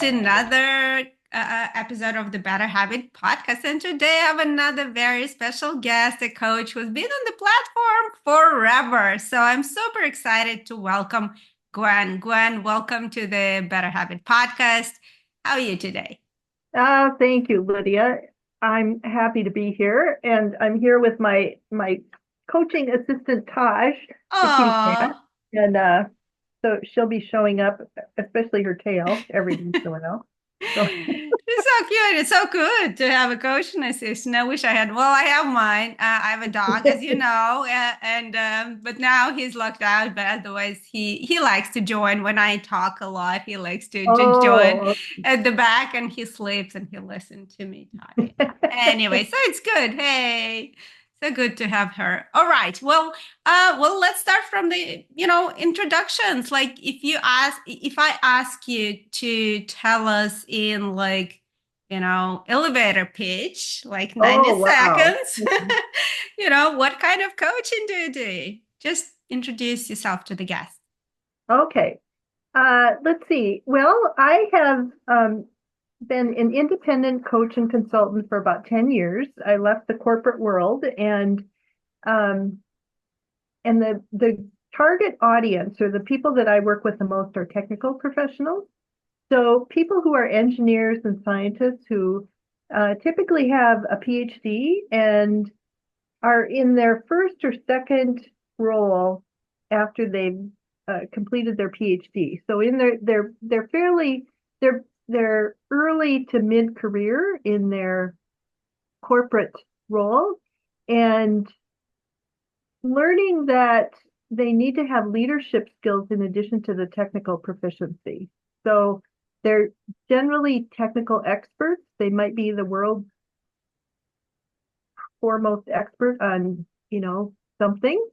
to another episode of the Better Habit podcast. And today I have another very special guest, a coach who's been on the platform forever. So I'm super excited to welcome Gwen. Gwen, welcome to the Better Habit podcast. How are you today? Thank you, Lydia. I'm happy to be here, and I'm here with my coaching assistant Taj, the kitty cat, Oh, and so she'll be showing up, especially her tail, every once in a while. So, it's so cute. It's so good to have a coach and assistant. I wish I had. Well, I have mine. I have a dog, as you know, and but now he's locked out. But otherwise, he likes to join when I talk a lot. He likes to join oh, at the back, and he sleeps and he listens to me talking. Anyway, so it's good. Hey, so good to have her. All right. Well, let's start from the, introductions. Like if I ask you to tell us in like, elevator pitch, like 90 oh, wow. seconds, what kind of coaching do you do? Just introduce yourself to the guest. Okay. Let's see. Well, I have been an independent coach and consultant for about 10 years. I left the corporate world um, and the target audience or the people that I work with the most are technical professionals. So people who are engineers and scientists who typically have a PhD and are in their first or second role after they've completed their PhD. So in they're fairly they're early to mid career in their corporate role and learning that they need to have leadership skills in addition to the technical proficiency. So they're generally technical experts. They might be the world's foremost expert on, something,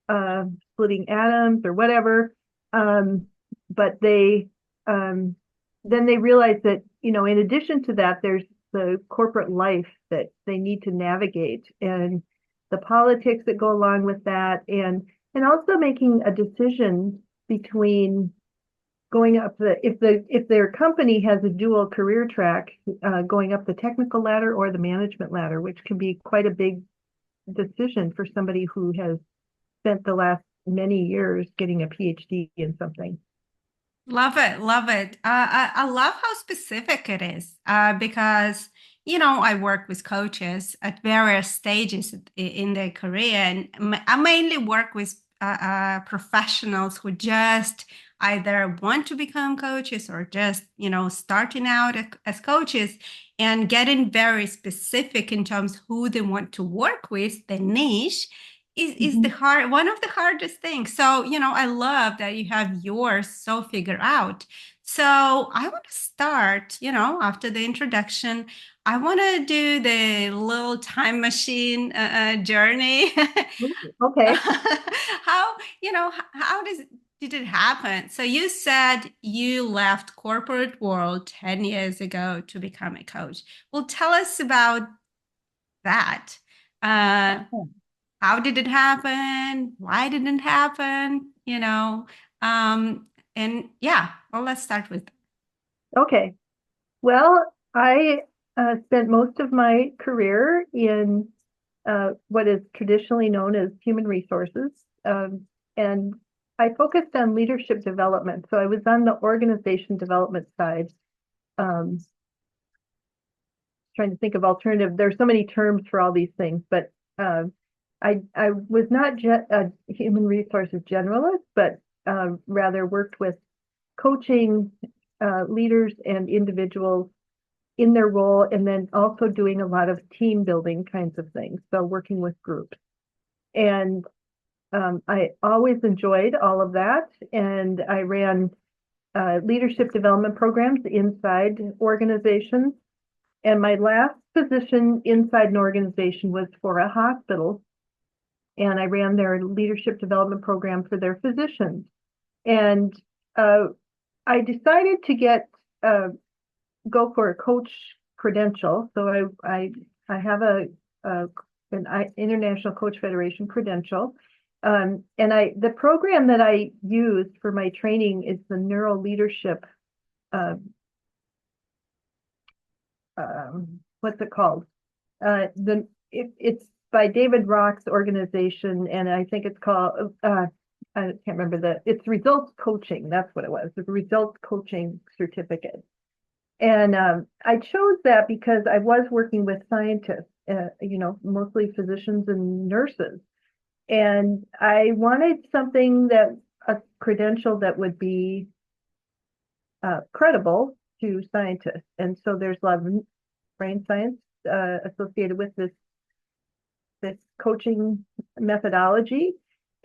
splitting atoms or whatever. But then they realize that, in addition to that, there's the corporate life that they need to navigate and the politics that go along with that and also making a decision between going up if their company has a dual career track, going up the technical ladder or the management ladder, which can be quite a big decision for somebody who has spent the last many years getting a PhD in something. Love it, love it. I love how specific it is because, I work with coaches at various stages in their career, and I mainly work with professionals who just either want to become coaches or just, starting out as coaches and getting very specific in terms of who they want to work with, the niche is the Mhm. hard one of the hardest things. So, I love that you have yours so figured out. So I want to start, after the introduction, I want to do the little time machine journey. Okay. How, how did it happen? So you said you left corporate world 10 years ago to become a coach. Well, tell us about that. Uh, how did it happen? Why did it happen? Um, and yeah, well, let's start with Okay. Well, I spent most of my career in what is traditionally known as human resources. And I focused on leadership development. So I was on the organization development side, um, trying to think of alternative. There's so many terms for all these things, but I was not a human resources generalist, but rather worked with coaching leaders and individuals in their role, and then also doing a lot of team building kinds of things. So working with groups. And I always enjoyed all of that. And I ran leadership development programs inside organizations. And my last position inside an organization was for a hospital. And I ran their leadership development program for their physicians. And uh, I decided to go for a coach credential. So I have an International Coach Federation credential. And the program that I use for my training is the Neuro Leadership uh, what's it called? It's by David Rock's organization, and I think it's called I can't remember it's results coaching. That's what it was. The results coaching certificate. And I chose that because I was working with scientists, mostly physicians and nurses. And I wanted something a credential that would be credible to scientists. And so there's a lot of brain science associated with this coaching methodology.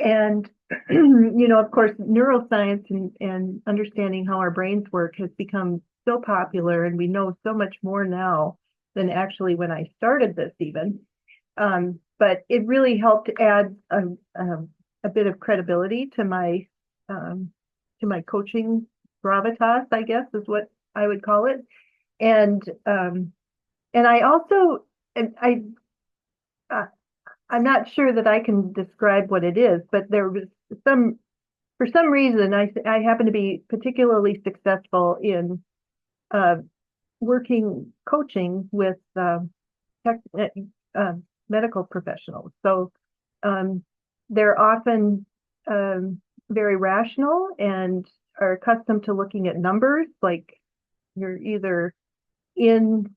And, of course, neuroscience and understanding how our brains work has become so popular, and we know so much more now than actually when I started this even. But it really helped add a bit of credibility to my coaching gravitas, I guess is what I would call it. And I also, and I'm not sure that I can describe what it is, but there was for some reason, I happen to be particularly successful in coaching with tech, medical professionals. So they're often very rational and are accustomed to looking at numbers, like you're either in,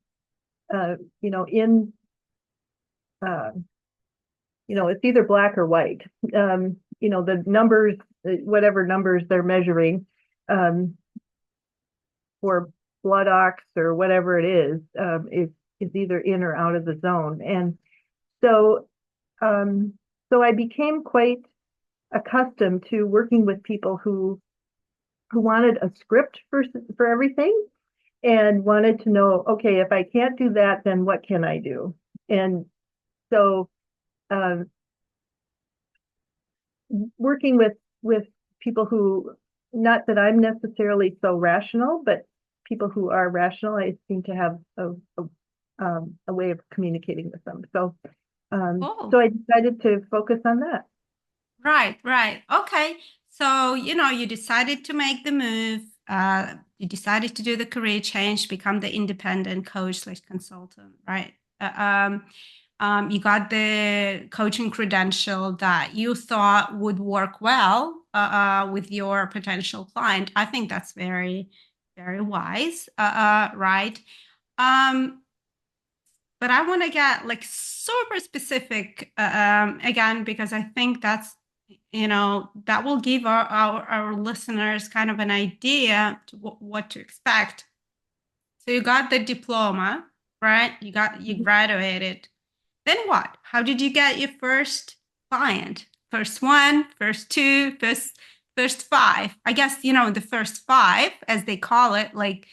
it's either black or white. The numbers, whatever numbers they're measuring for blood ox or whatever it is either in or out of the zone. And so, so I became quite accustomed to working with people who wanted a script for everything and wanted to know, okay, if I can't do that, then what can I do? And so working with people who, not that I'm necessarily so rational, but people who are rational, I seem to have a way of communicating with them. So Cool. so I decided to focus on that. Right, right. Okay. So, you decided to make the move. You decided to do the career change, become the independent coach/consultant, right? You got the coaching credential that you thought would work well with your potential client. I think that's very, very wise, right? But I want to get like super specific again, because I think that's, that will give our listeners kind of an idea to what to expect. So you got the diploma, right? You graduated. Then what? How did you get your first client? First one, first two, first five. I guess, the first five, as they call it, like,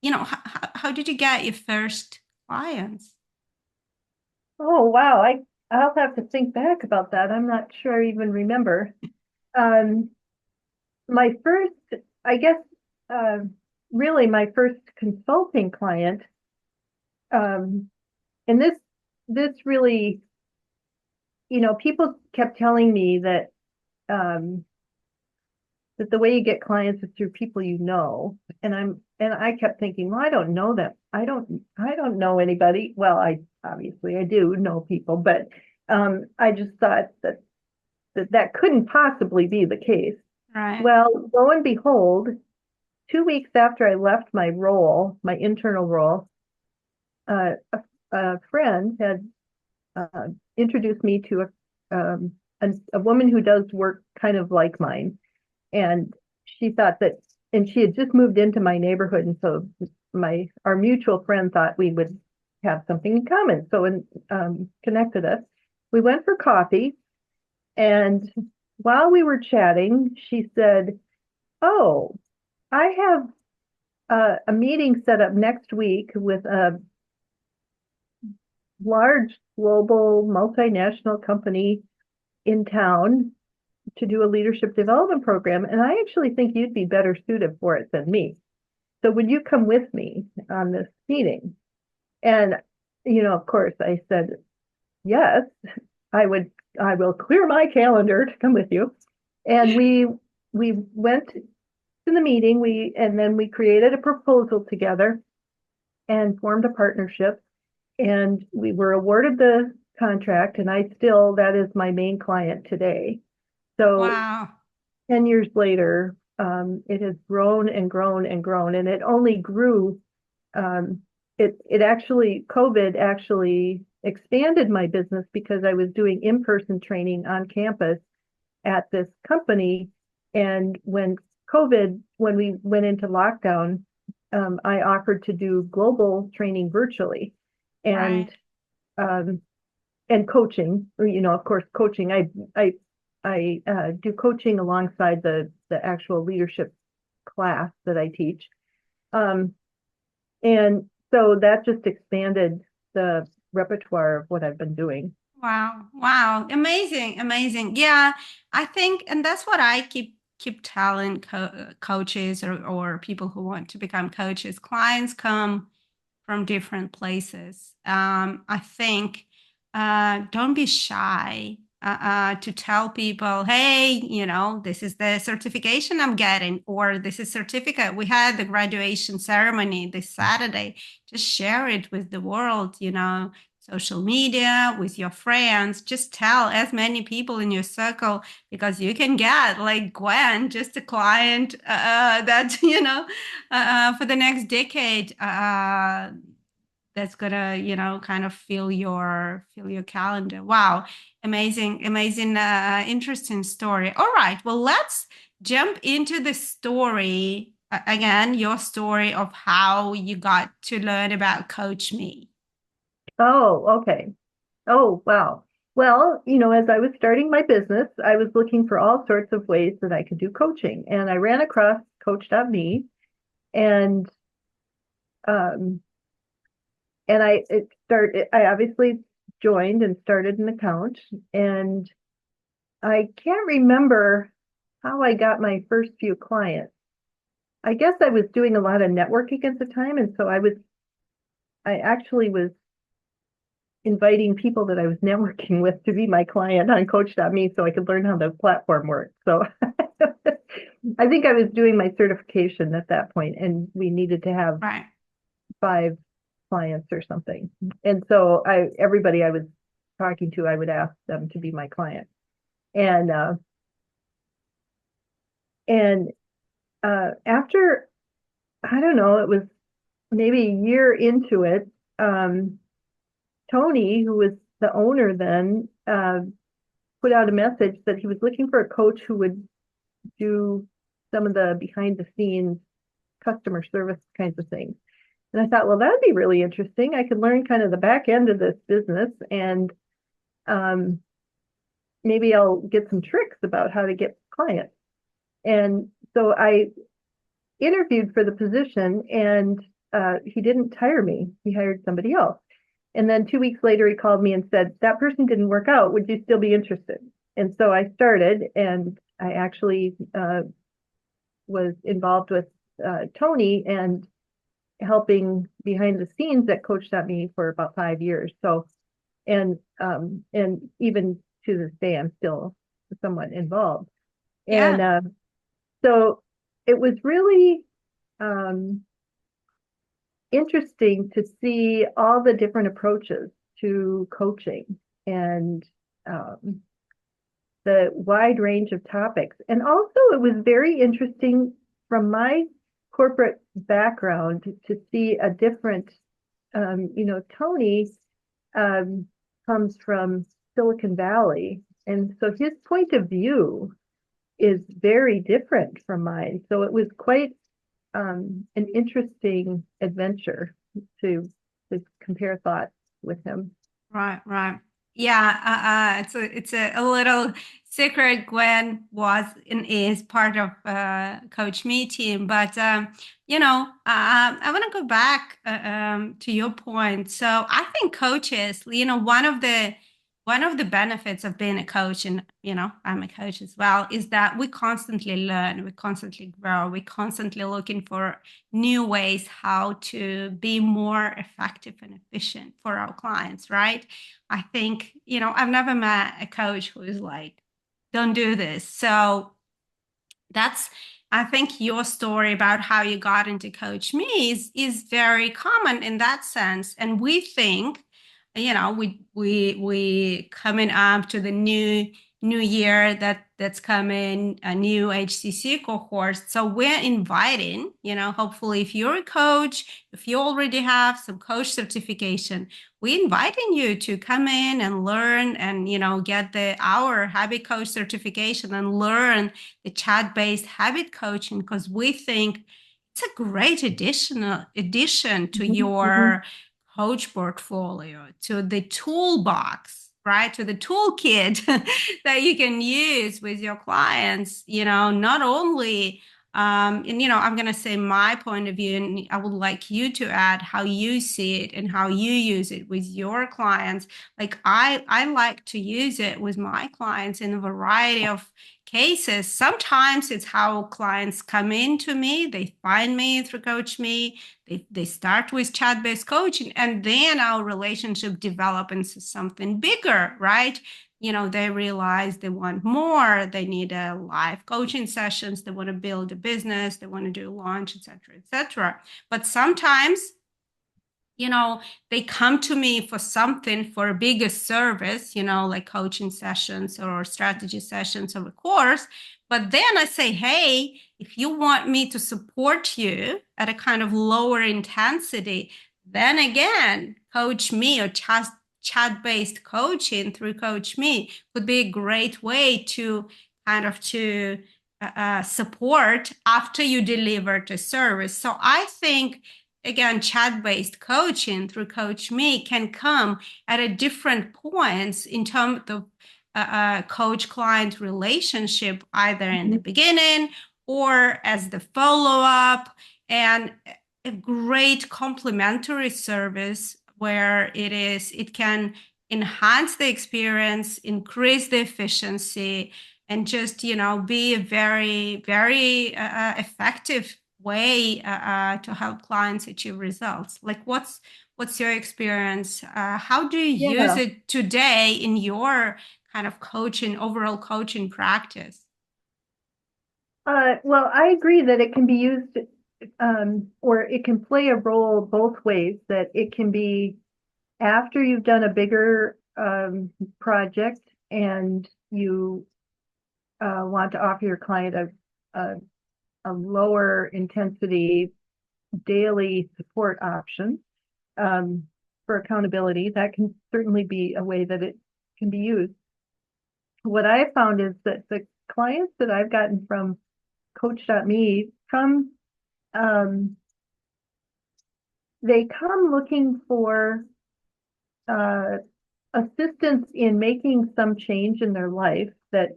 how did you get your first clients? Oh wow, I'll have to think back about that. I'm not sure I even remember. Um, my first, I guess, uh, really my first consulting client, um, and this really, people kept telling me um, that the way you get clients is through people you know, and I kept thinking, well, I don't know them. I don't know anybody. Well, I obviously I do know people, but I just thought that couldn't possibly be the case. Right. Well, lo and behold, 2 weeks after I left my role, my internal role, a friend had introduced me to a woman who does work kind of like mine. And she thought that, and she had just moved into my neighborhood. And so our mutual friend thought we would have something in common. So connected us. We went for coffee. And while we were chatting, she said, "Oh, I have a meeting set up next week with a large global multinational company in town to do a leadership development program. And I actually think you'd be better suited for it than me. So would you come with me on this meeting?" And, of course, I said, yes, I will clear my calendar to come with you. And we went to the meeting, and then we created a proposal together. and formed a partnership. And we were awarded the contract, and that is my main client today. So Wow. 10 years later, it has grown and grown and grown, and it only grew. Um, it actually, COVID actually expanded my business because I was doing in-person training on campus at this company. And when we went into lockdown, I offered to do global training virtually and Right. um, and coaching. Of course, coaching. I do coaching alongside the actual leadership class that I teach. Um, and so that just expanded the repertoire of what I've been doing. Wow. Wow. Amazing. Amazing. Yeah, I think, and that's what I keep telling coaches or people who want to become coaches. Clients come from different places. I think don't be shy to tell people, hey, this is the certification I'm getting, or this is certificate. We had the graduation ceremony this Saturday. Just share it with the world, social media, with your friends. Just tell as many people in your circle because you can get like Gwen, just a client that, for the next decade. That's gonna kind of fill your calendar. Wow, amazing, amazing, interesting story. All right, well, let's jump into the story again, your story of how you got to learn about Coach Me. Oh, okay. Oh, wow. Well, as I was starting my business, I was looking for all sorts of ways that I could do coaching. And I ran across Coach.me and um and I obviously joined and started an account. And I can't remember how I got my first few clients. I guess I was doing a lot of networking at the time, and so I actually was inviting people that I was networking with to be my client on Coach.me so I could learn how the platform worked. So I think I was doing my certification at that point, and we needed to have Right. 5 clients or something. And so everybody I was talking to, I would ask them to be my client. And after, I don't know, it was maybe a year into it, um, Tony, who was the owner then, put out a message that he was looking for a coach who would do some of the behind the scenes customer service kinds of things. And I thought, well, that'd be really interesting. I could learn kind of the back end of this business, and um, maybe I'll get some tricks about how to get clients. And so I interviewed for the position, and he didn't hire me. He hired somebody else. And then 2 weeks later, he called me and said, that person didn't work out. Would you still be interested? And so I started, and I actually was involved with Tony and helping behind the scenes at Coach.me for about 5 years. So, and even to this day, I'm still somewhat involved. And Yeah. so it was really um, interesting to see all the different approaches to coaching and um, the wide range of topics. And also, it was very interesting from my corporate background to see a different, Tony um, comes from Silicon Valley. And so his point of view is very different from mine. So it was quite an interesting adventure to to compare thoughts with him. Right, right. Yeah, it's a little secret. Gwen was and is part of Coach Me team, but I want to go back to your point. So I think coaches, one of the benefits of being a coach, and I'm a coach as well, is that we constantly learn, we constantly grow, we constantly looking for new ways how to be more effective and efficient for our clients, right? I think, I've never met a coach who is like, don't do this. So That's, I think your story about how you got into Coach Me is very common in that sense. And we think, we coming up to the new year that's coming, a new HCC cohort. So we're inviting, hopefully if you're a coach, if you already have some coach certification, we're inviting you to come in and learn and, get our habit coach certification and learn the chat-based habit coaching, because we think it's a great addition to Mhm, mhm, your coach portfolio, to the toolbox, right? To the toolkit that you can use with your clients, not only and I'm going to say my point of view, and I would like you to add how you see it and how you use it with your clients. Like I like to use it with my clients in a variety of cases. Sometimes it's how clients come into me, they find me through Coach Me, they start with chat-based coaching, and then our relationship develops into something bigger, right? They realize they want more, they need a live coaching sessions, they want to build a business, they want to do a launch, etc., etc. But sometimes they come to me for something, for a bigger service, like coaching sessions or strategy sessions or a course. But then I say, hey, if you want me to support you at a kind of lower intensity, then again, Coach Me or chat-based coaching through Coach Me could be a great way to kind of to support after you deliver the service. So I think again, chat-based coaching through Coach Me can come at a different points in terms of coach-client relationship, either in the mhm, beginning or as the follow-up, and a great complementary service where it can enhance the experience, increase the efficiency, and just be a very very effective way to help clients achieve results. Like what's your experience? How do you use yeah. it today in your kind of overall coaching practice? Well, I agree that it can be used, or it can play a role both ways, that it can be after you've done a bigger project and you want to offer your client a, a lower intensity daily support option for accountability. That can certainly be a way that it can be used. What I have found is that the clients that I've gotten from Coach.me come, um, they come looking for uh, assistance in making some change in their life that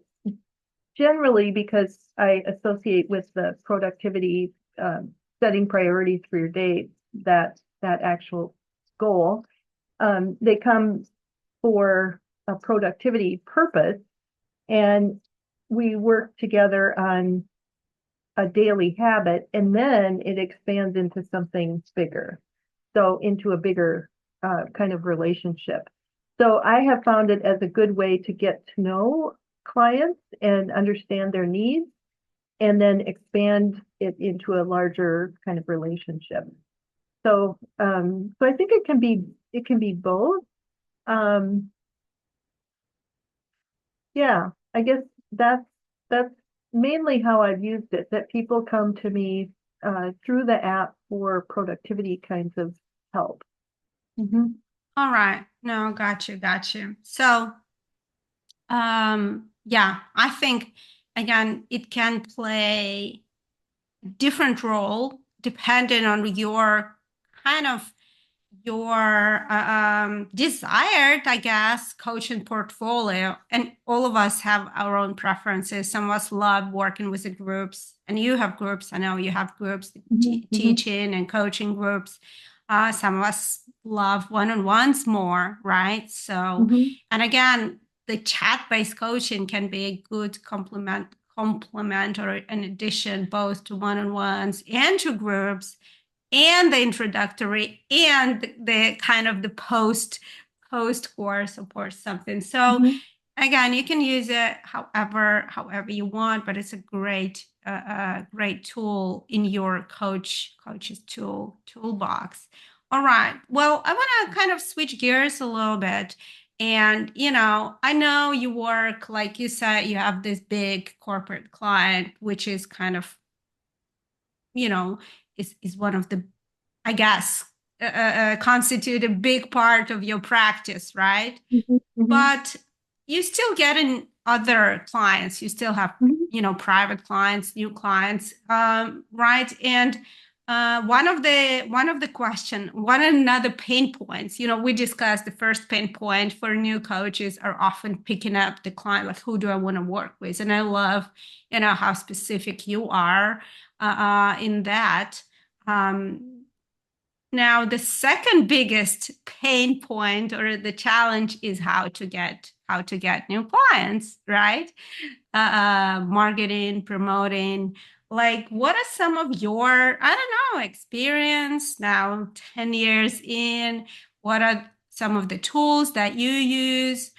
generally, because I associate with the productivity, setting priorities for your day, that actual goal, they come for a productivity purpose, and we work together on a daily habit, and then it expands into something bigger. So into a bigger kind of relationship. So I have found it as a good way to get to know clients and understand their needs, and then expand it into a larger kind of relationship. So I think it can be both. Um, yeah, I guess that's that's mainly how I've used it, that people come to me through the app for productivity kinds of help. Mhm. All right. No, got you. So, yeah, I think again, it can play a different role depending on your kind of your desired, I guess, coaching portfolio. And all of us have our own preferences. Some of us love working with the groups, and you have groups. I know you have groups, Mhm. Mhm. teaching and coaching groups. Some of us love one-on-ones more, right? So, Mhm. and again, the chat-based coaching can be a good complement or an addition both to one-on-ones and to groups and the introductory and the kind of the post course support something. So Mhm. Again, you can use it however you want, but it's a great tool in your coach's toolbox. All right. Well, I want to kind of switch gears a little bit. And, I know you work, like you said, you have this big corporate client, which is kind of, you know, is one of the, I guess, constitute a big part of your practice, right? Mhm, mhm, But you still get in other clients. You still have, mhm. private clients, new clients, right? And one another pain points. We discussed the first pain point for new coaches are often picking up the client, like who do I want to work with? And I love, how specific you are in that. Um, Now, the second biggest pain point or the challenge is how to get new clients, right? Marketing, promoting. Like, what are some of your, I don't know, experience now, 10 years in? What are some of the tools that you use?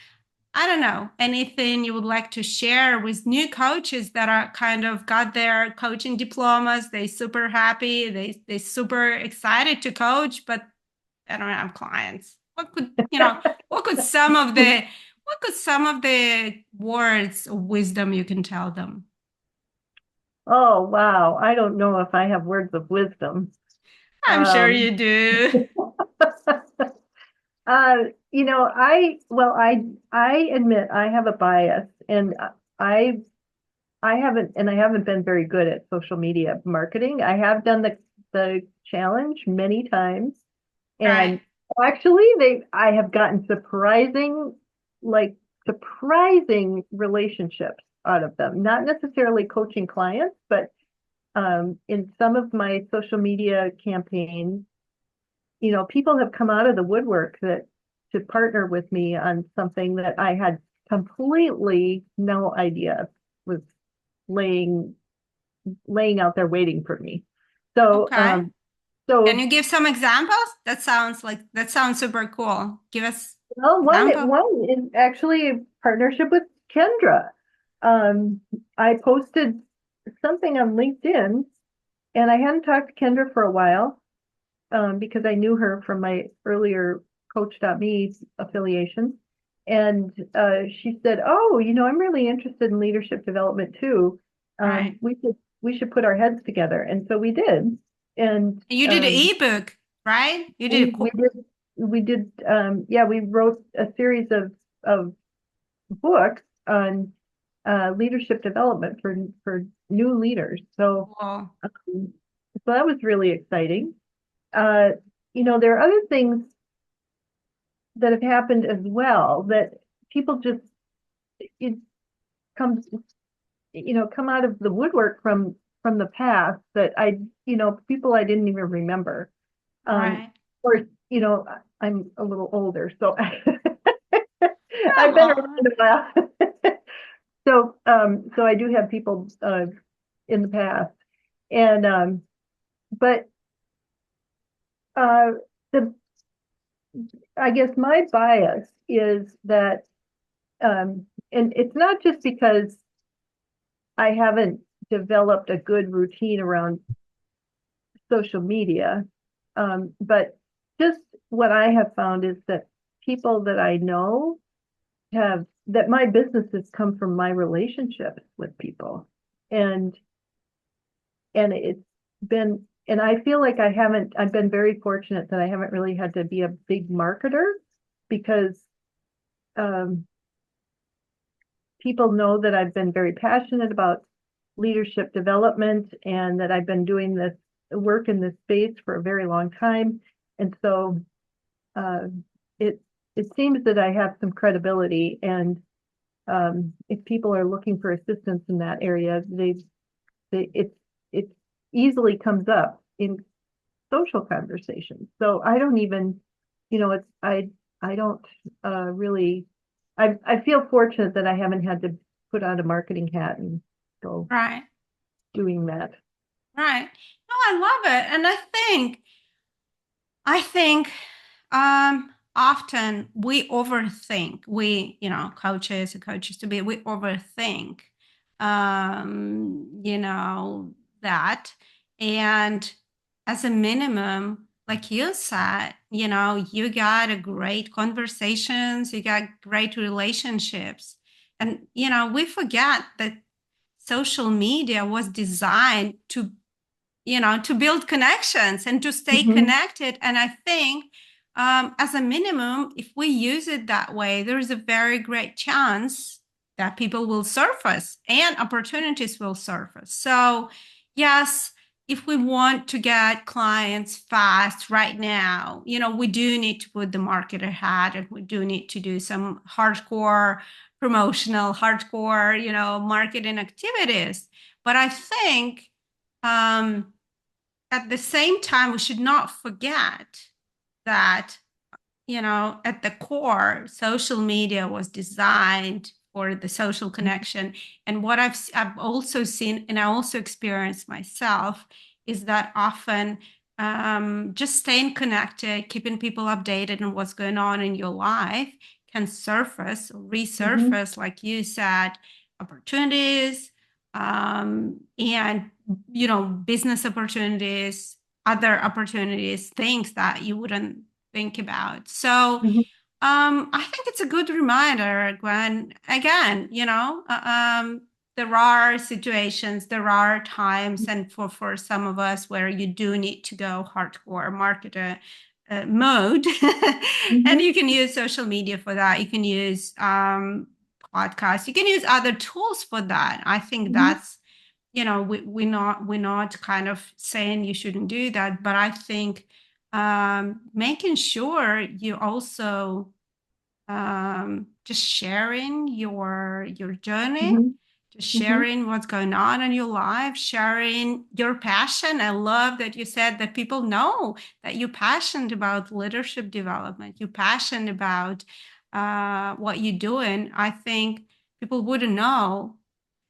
I don't know, anything you would like to share with new coaches that are kind of got their coaching diplomas, they super happy, they super excited to coach, but they don't have clients. What could some of the words of wisdom you can tell them? Oh, wow. I don't know if I have words of wisdom. I'm sure Um, you do. uh, I admit I have a bias, and I I haven't been very good at social media marketing. I have done the challenge many times, Right, and actually I have gotten like surprising relationships out of them. Not necessarily coaching clients, but in some of my social media campaigns, people have come out of the woodwork that to partner with me on something that I had completely no idea was laying laying out there waiting for me. So, okay. Can so you give some examples? That sounds super cool. Give us well, example. one is actually a partnership with Kendra. I posted something on LinkedIn, and I hadn't talked to Kendra for a while, because I knew her from my earlier Coach.me affiliation. And she said, "Oh, I'm really interested in leadership development too. Right. We should put our heads together." And so we did. And You did an ebook, right? You did a we did yeah, we wrote a series of books on leadership development for new leaders. cool. So that was really exciting. Uh, there are other things that have happened as well that people just it comes come out of the woodwork from the past that people I didn't even remember. Um, Right. of course, I'm a little older, so Come I've been around on. a while. So I do have people in the past, and but uh, the I guess my bias is that, and it's not just because I haven't developed a good routine around social media, but just what I have found is that people that I know have that my businesses come from my relationships with people, and it's been and I feel like I've been very fortunate that I haven't really had to be a big marketer because um, people know that I've been very passionate about leadership development and that I've been doing this work in this space for a very long time. And so uh, it it seems that I have some credibility, and if people are looking for assistance in that area, they it easily comes up in social conversations. So I don't even, it's I don't really I feel fortunate that I haven't had to put on a marketing hat and go Right. doing that. Right. No, I love it. And I think, um, often we overthink. Coaches to be, we overthink, you know, that. And as a minimum, like you said, you got a great conversations, you got great relationships. And, we forget that social media was designed to build connections and to stay Mhm. connected. And I think, as a minimum, if we use it that way, there is a very great chance that people will surface and opportunities will surface. So, yes, if we want to get clients fast right now, we do need to put the market ahead, and we do need to do some hardcore promotional, hardcore, marketing activities. But I think, um, at the same time, we should not forget that, at the core, social media was designed for the social connection. And what I've also seen, and I also experienced myself, is that often, just staying connected, keeping people updated on what's going on in your life can surface, Mhm. resurface, like you said, opportunities, and business opportunities, other opportunities, things that you wouldn't think about. So, Mhm. I think it's a good reminder, Gwen. Again, there are situations, there are times, and for some of us where you do need to go hardcore marketer mode, and Mhm. you can use social media for that. You can use podcasts. You can use other tools for that. I think Mhm. that's, we're not kind of saying you shouldn't do that, but I think, making sure you also, just sharing your journey, Mhm. just Mhm. sharing what's going on in your life, sharing your passion. I love that you said that people know that you're passionate about leadership development, you're passionate about, what you're doing. I think people wouldn't know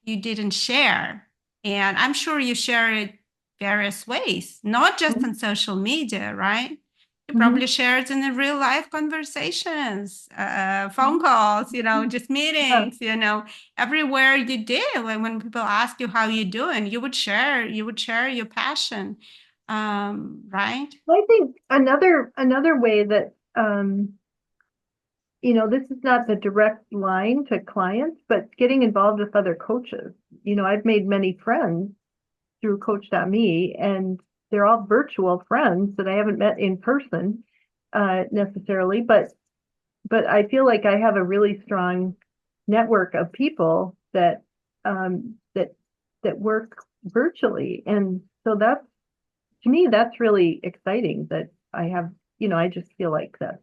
you didn't share. And I'm sure you share it various ways, not just on social media, right? You Mhm. probably share it in the real life conversations, phone calls, just Yeah. meetings, everywhere you did. When people ask you how you doing, you would share your passion, right? I think another way that this is not the direct line to clients, but getting involved with other coaches. I've made many friends through Coach.me, and they're all virtual friends that I haven't met in person necessarily, but I feel like I have a really strong network of people that work virtually, and so that's to me that's really exciting that I have. I just feel like that.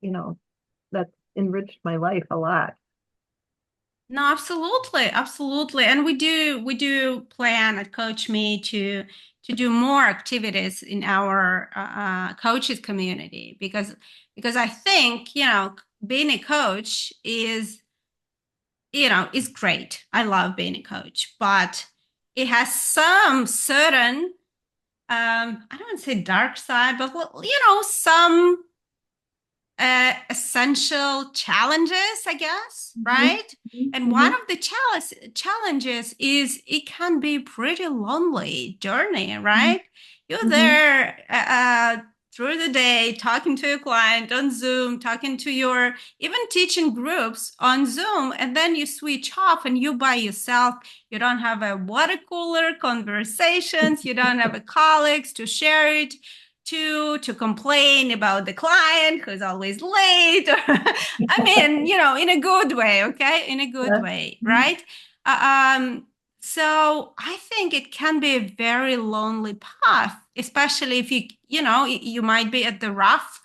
You know, that's enriched my life a lot. No, absolutely, absolutely. And we do plan at Coach Me to do more activities in our, coaches community, because I think, being a coach is great. I love being a coach, but it has some certain, I don't want to say dark side, but, well, some, essential challenges, I guess, Mhm. right? And one Mhm. of the challenges is it can be pretty lonely journey, Mhm. right? You're Mhm. there, through the day talking to a client on Zoom, talking to your even teaching groups on Zoom, and then you switch off and you by yourself. You don't have a water cooler conversations. You don't have a colleagues to share it to complain about the client who's always late. I mean, in a good way, okay? In a good Yeah. way, Mhm. right? Uh, um, so I think it can be a very lonely path, especially if you might be at the rough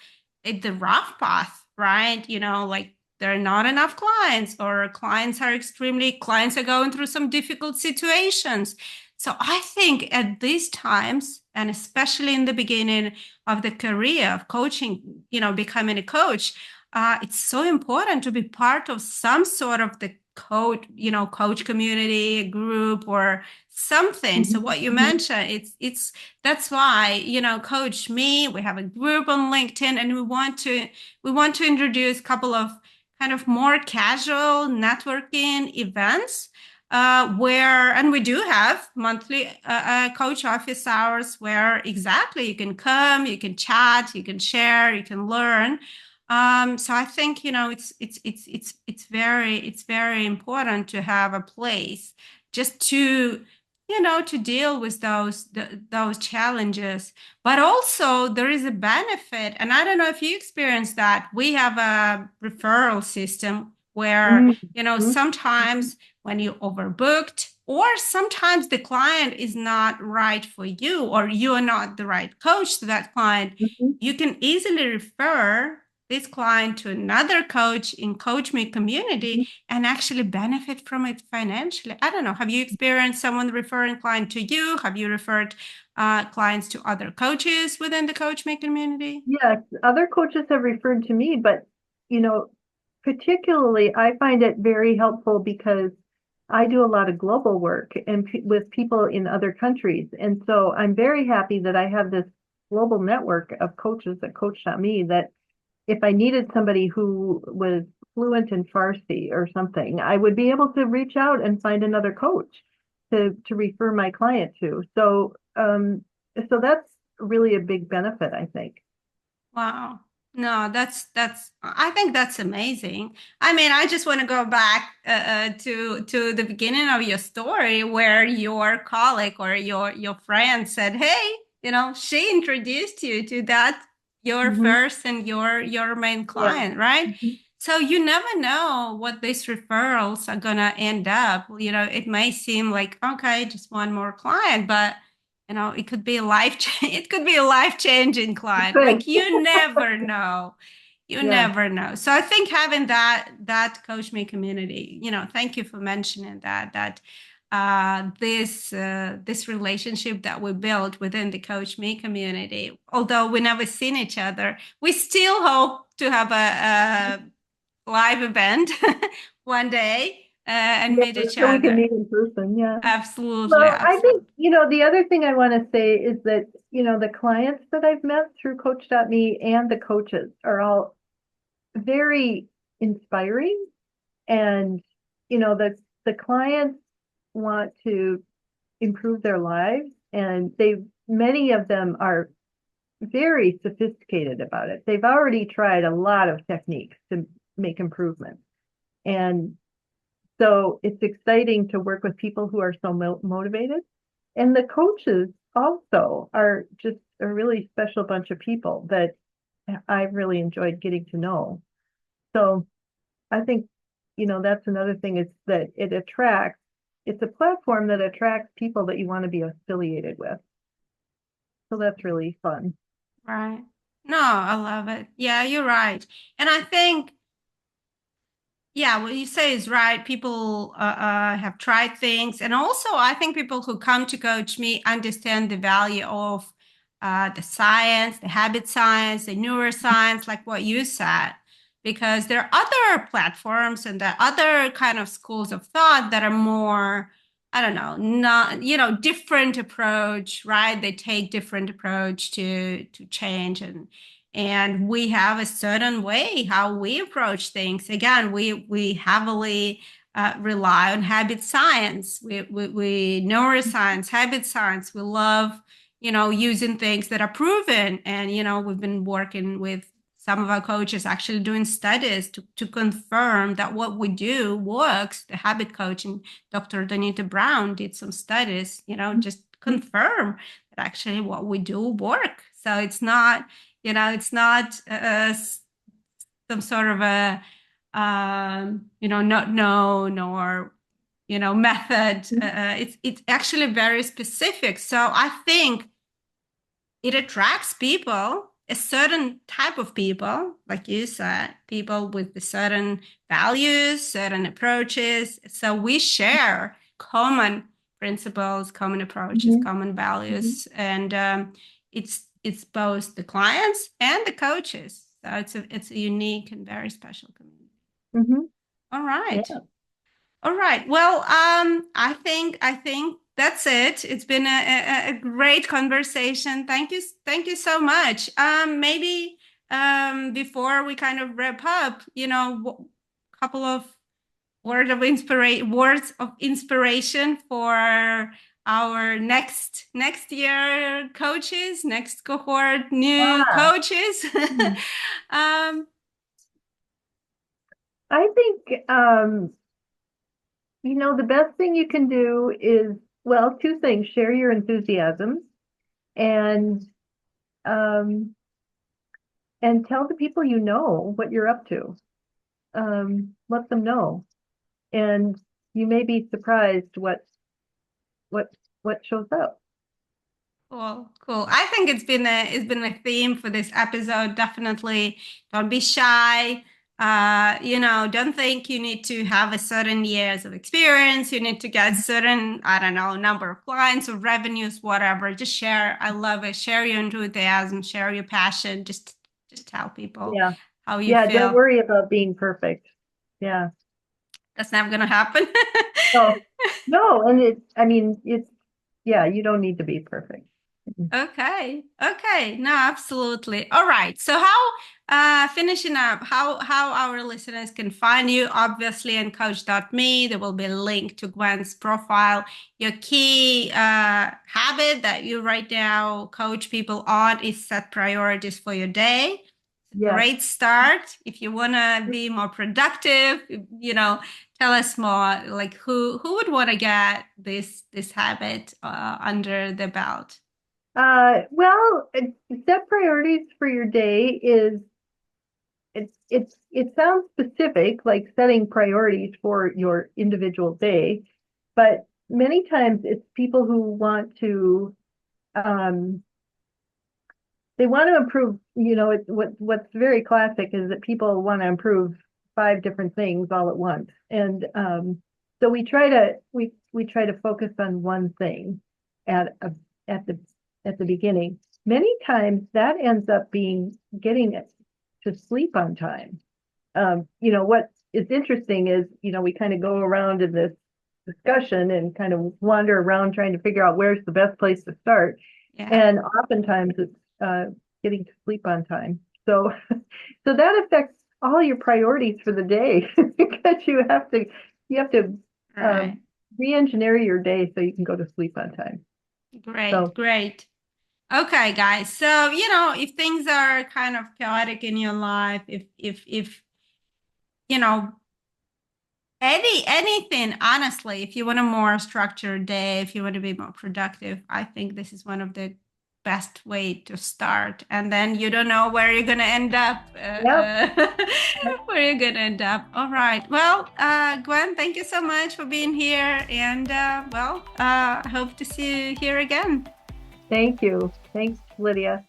path, right? Like there are not enough clients, or clients are going through some difficult situations. So I think at these times, and especially in the beginning of the career of coaching, becoming a coach, it's so important to be part of some sort of the coach community group or something. So what you Mhm. mentioned, it's that's why, Coach Me, we have a group on LinkedIn, and we want to introduce a couple of kind of more casual networking events, and we do have monthly coach office hours where exactly you can come, you can chat, you can share, you can learn. So I think, it's very important to have a place just to deal with those challenges. But also there is a benefit, and I don't know if you experience that. We have a referral system where, Mhm. sometimes when you overbooked, or sometimes the client is not right for you, or you are not the right coach to that client, Mhm. you can easily refer this client to another coach in Coachdotme Mhm. community and actually benefit from it financially. I don't know. Have you experienced someone referring client to you? Have you referred clients to other coaches within the Coachdotme community? Yes, other coaches have referred to me, but you know, particularly I find it very helpful because I do a lot of global work and with people in other countries. And so I'm very happy that I have this global network of coaches at Coach.me that if I needed somebody who was fluent in Farsi or something, I would be able to reach out and find another coach to refer my client to. So that's really a big benefit, I think. Wow. No, I think that's amazing. I mean, I just want to go back to the beginning of your story where your colleague or your friend said, "Hey, she introduced you to that your Mhm. first and your main Yeah. client, right?" Mhm. So you never know what these referrals are gonna end up. It may seem like, okay, just one more client, but it could be a it could be a life-changing client. Good. Like, you never know. You Yeah. never know. So I think having that Coach Me community, thank you for mentioning that this relationship that we built within the Coach Me community, although we never seen each other, we still hope to have a live event one day, and Yeah. meet each So we can other. meet in person. Yeah. Absolutely, Well, I think, absolutely. the other thing I want to say is that, the clients that I've met through Coach.me and the coaches are all very inspiring. And, the clients want to improve their lives, and many of them are very sophisticated about it. They've already tried a lot of techniques to make improvements. And so it's exciting to work with people who are so motivated. And the coaches also are just a really special bunch of people that I've really enjoyed getting to know. So I think, that's another thing is that it's a platform that attracts people that you want to be affiliated with. So that's really fun. Right. No, I love it. Yeah, you're right. And I think, yeah, what you say is right. People have tried things. And also, I think people who come to Coach Me understand the value of the science, the habit science, the neuroscience, like what you said, because there are other platforms and there are other kind of schools of thought that are more, I don't know, not, different approach, right? They take different approach to change, and we have a certain way how we approach things. Again, we heavily rely on habit science. We neuroscience, habit science. We love using things that are proven, and we've been working with some of our coaches actually doing studies to confirm that what we do works. The habit coaching, Dr. Donita Brown did some studies, just confirm that actually what we do work. So it's not some sort of a not known or method. It's actually very specific. So I think it attracts people, a certain type of people, like you said, people with the certain values, certain approaches. So we share common principles, common approaches, Mhm. common Mhm. values, and it's both the clients and the coaches. So it's a unique and very special community. Mhm. All Yeah. right. All right. Well, I think that's it. It's been a great conversation. Thank you so much. Maybe before we kind of wrap up, couple of words of inspiration for our next year coaches, next cohort, new Ah, coaches. hmm. um, I think, the best thing you can do is, well, two things: share your enthusiasms and um, and tell the people you know what you're up to. Let them know, and you may be surprised what what shows up. Cool, cool. I think it's been a theme for this episode. Definitely, don't be shy. Don't think you need to have a certain years of experience. You need to get certain, I don't know, number of clients or revenues, whatever. Just share. I love it. Share your enthusiasm, share your passion. Just tell people Yeah, how you yeah. Don't feel. worry about being perfect. Yeah. That's never gonna happen. So no, and I mean, yeah. You don't need to be perfect. Okay. Okay. No, absolutely. All right. So how finishing up, how our listeners can find you, obviously in Coach.me. There will be a link to Gwen's profile. Your key habit that you right now coach people on is set priorities for your day. Yes. Great start. If you want to be more productive, tell us more. Like who would want to get this habit under the belt? Well, set priorities for your day is it sounds specific, like setting priorities for your individual day, but many times it's people who want to um they want to improve, what's very classic is that people want to improve five different things all at once. And so we try to focus on one thing at a, at the beginning. Many times that ends up being getting it to sleep on time. What is interesting is, we kind of go around in this discussion and kind of wander around trying to figure out where's the best place to start. Yeah. And oftentimes it's getting to sleep on time. So, so that affects all your priorities for the day because you have to Right. um, re-engineer your day so you can go to sleep on time. Great, So, great. Okay, guys. So, if things are kind of chaotic in your life, if you know, anything, honestly, if you want a more structured day, if you want to be more productive, I think this is one of the best way to start. And then you don't know where you're gonna end up. yeah, Where you're gonna end up. All right. Well, Gwen, thank you so much for being here, and I hope to see you here again. thank you. Thanks, Lydia.